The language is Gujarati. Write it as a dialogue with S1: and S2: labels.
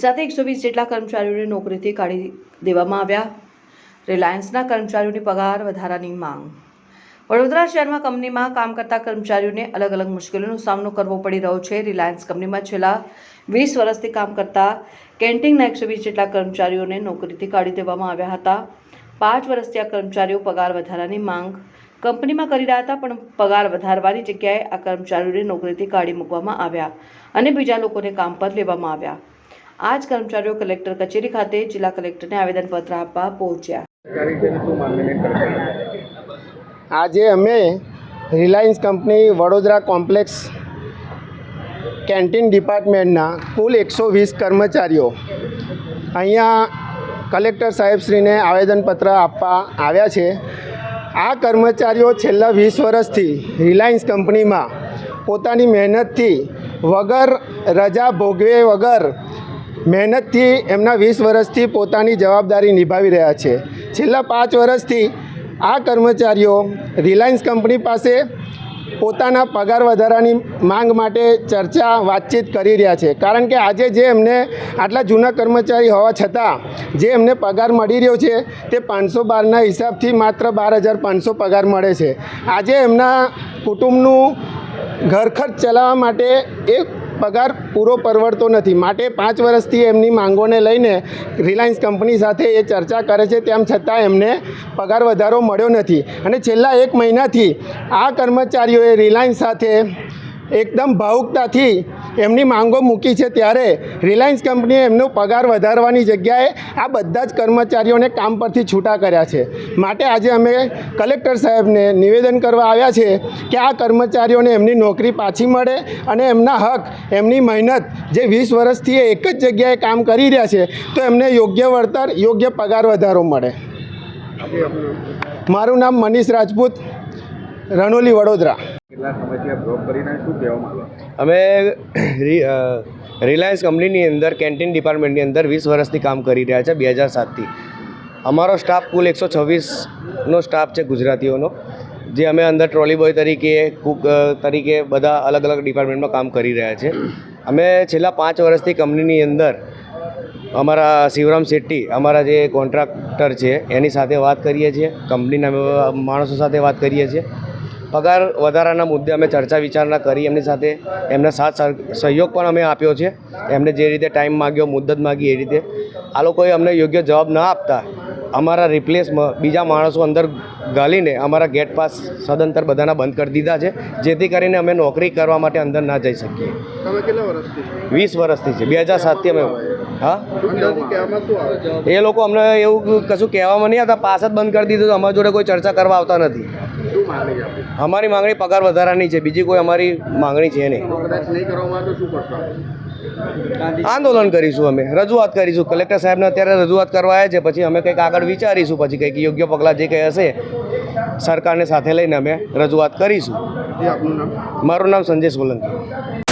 S1: સાથે 120 જેટલા કર્મચારીઓને નોકરીથી કાઢી દેવામાં આવ્યા। રિલાયન્સના કર્મચારીઓની પગાર વધારાની માંગ। વડોદરા શહેરમાં કંપનીમાં કામ કરતા કર્મચારીઓને અલગ અલગ મુશ્કેલીઓનો સામનો કરવો પડી રહ્યો છે। રિલાયન્સ કંપનીમાં છેલ્લા 20 વર્ષથી કામ કરતા કેન્ટીનના 120 જેટલા કર્મચારીઓને નોકરીથી કાઢી દેવામાં આવ્યા હતા। 5 વર્ષથી આ કર્મચારીઓ પગાર વધારાની માંગ કંપનીમાં કરી રહ્યા હતા, પણ પગાર વધારવાની જગ્યાએ આ કર્મચારીઓને નોકરીથી કાઢી મૂકવામાં આવ્યા અને બીજા લોકોને કામ પર લેવામાં આવ્યા। આ જ કર્મચારીઓ કલેક્ટર કચેરી ખાતે જિલ્લા કલેક્ટરને આવેદનપત્ર આપવા પહોંચ્યા।
S2: આજે અમે Reliance company Vadodara complex canteen ડિપાર્ટમેન્ટના કુલ 120 કર્મચારીઓ અહીંયા કલેક્ટર સાહેબશ્રીને આવેદનપત્ર આપવા આવ્યા છે। આ કર્મચારીઓ છેલ્લા 20 વર્ષથી રિલાયન્સ કંપનીમાં પોતાની મહેનતથી વગર રજા ભોગવે વગર મહેનતથી એમના 20 વર્ષથી પોતાની જવાબદારી નિભાવી રહ્યા છે। છેલ્લા 5 વર્ષથી આ કર્મચારીઓ રિલાયન્સ કંપની પાસે પોતાના પગાર વધારાની માંગ માટે વાતચીત કરી રહ્યા છે, કારણ કે આજે જે એમને આટલા જૂના કર્મચારી હોવા છતાં જે એમને પગાર મળી રહ્યો છે તે 512ના હિસાબથી માત્ર 12,500 પગાર મળે છે। આજે એમના કુટુંબનું ઘર ખર્ચ ચલાવવા માટે એક પગાર પૂરો પરવડતો નથી, માટે 5 વર્ષથી એમની માંગોને લઈને રિલાયન્સ કંપની સાથે એ ચર્ચા કરે છે, તેમ છતાં એમને પગાર વધારો મળ્યો નથી। અને છેલ્લા 1 મહિનાથી આ કર્મચારીઓએ રિલાયન્સ સાથે એકદમ ભાવુકતાથી એમની માંગો મૂકી છે, ત્યારે રિલાયન્સ કંપનીએ એમનો પગાર વધારવાની જગ્યાએ આ બધા જ કર્મચારીઓને કામ પરથી છૂટા કર્યા છે। માટે આજે અમે કલેક્ટર સાહેબને નિવેદન કરવા આવ્યા છે કે આ કર્મચારીઓને એમની નોકરી પાછી મળે અને એમના હક, એમની મહેનત જે 20 વર્ષથી એક જ જગ્યાએ કામ કરી રહ્યા છે તો એમને યોગ્ય વળતર, યોગ્ય પગાર વધારો મળે। મારું નામ મનીષ રાજપૂત, રણોલી, વડોદરા।
S3: અમે રિલાયન્સ કંપનીની અંદર કેન્ટીન ડિપાર્ટમેન્ટની અંદર 20 વર્ષથી કામ કરી રહ્યા છે, 2007થી। અમારો સ્ટાફ કુલ 126નો સ્ટાફ છે ગુજરાતીઓનો, જે અમે અંદર ટ્રોલી બોય તરીકે, કુક તરીકે બધા અલગ અલગ ડિપાર્ટમેન્ટમાં કામ કરી રહ્યા છે। અમે છેલ્લા 5 વર્ષથી કંપનીની અંદર અમારા શિવરામ શેટ્ટી, અમારા જે કોન્ટ્રાક્ટર છે એની સાથે વાત કરીએ છીએ, કંપનીના માણસો સાથે વાત કરીએ છીએ। પગાર વધારાના મુદ્દે અમે ચર્ચા વિચારણા કરી એમની સાથે, એમના સાથ સહયોગ પણ અમે આપ્યો છે। એમને જે રીતે ટાઈમ માગ્યો, મુદ્દત માગી, એ રીતે આ લોકોએ અમને યોગ્ય જવાબ ન આપતા અમારા રિપ્લેસમાં બીજા માણસો અંદર ગાલીને અમારા ગેટ પાસ સદંતર બધાના બંધ કરી દીધા છે, જેથી કરીને અમે નોકરી કરવા માટે અંદર ના જઈ શકીએ।
S2: તમે કેટલા વર્ષથી?
S3: 20 વર્ષથી છે, 2007થી અમે। હા, એ લોકો અમને એવું કશું કહેવામાં નહીં આવતા, પાસ જ બંધ કરી દીધું, અમારી જોડે કોઈ ચર્ચા કરવા આવતા નથી। અમારી માંગણી પગાર વધારાની છે, બીજી કોઈ અમારી માંગણી છે નહીં। આંદોલન કરીશું, અમે રજૂઆત કરીશું કલેક્ટર સાહેબને, અત્યારે રજૂઆત કરવા આવ્યા છે, પછી અમે કંઈક આગળ વિચારીશું, પછી કંઈક યોગ્ય પગલાં જે કંઈ હશે સરકારને સાથે લઈને અમે રજૂઆત કરીશું। મારું નામ સંજય સોલંકી।